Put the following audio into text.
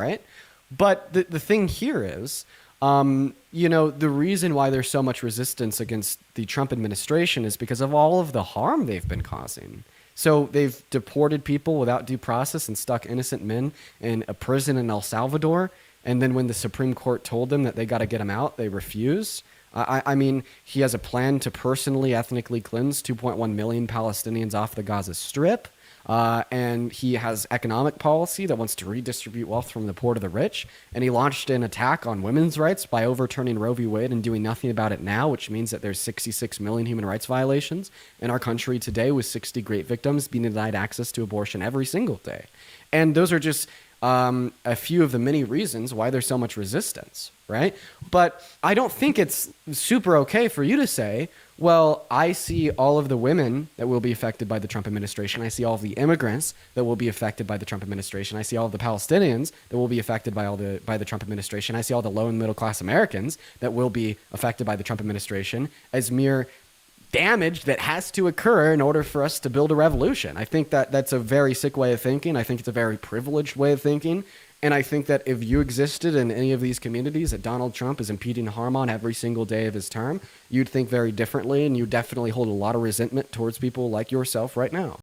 right? But the thing here is, the reason why there's so much resistance against the Trump administration is because of all of the harm they've been causing. So they've deported people without due process and stuck innocent men in a prison in El Salvador. And then when the Supreme Court told them that they got to get them out, they refused. I mean, he has a plan to personally ethnically cleanse 2.1 million Palestinians off the Gaza Strip. And he has economic policy that wants to redistribute wealth from the poor to the rich. And he launched an attack on women's rights by overturning Roe v. Wade and doing nothing about it now, which means that there's 66 million human rights violations in our country today, with 60 great victims being denied access to abortion every single day. And those are just a few of the many reasons why there's so much resistance, right? But I don't think it's super okay for you to say, well, I see all of the women that will be affected by the Trump administration. I see all of the immigrants that will be affected by the Trump administration. I see all of the Palestinians that will be affected by the Trump administration. I see all the low and middle class Americans that will be affected by the Trump administration as mere damage that has to occur in order for us to build a revolution. I think that that's a very sick way of thinking. I think it's a very privileged way of thinking. And I think that if you existed in any of these communities that Donald Trump is impeding harm on every single day of his term, you'd think very differently, and you definitely hold a lot of resentment towards people like yourself right now.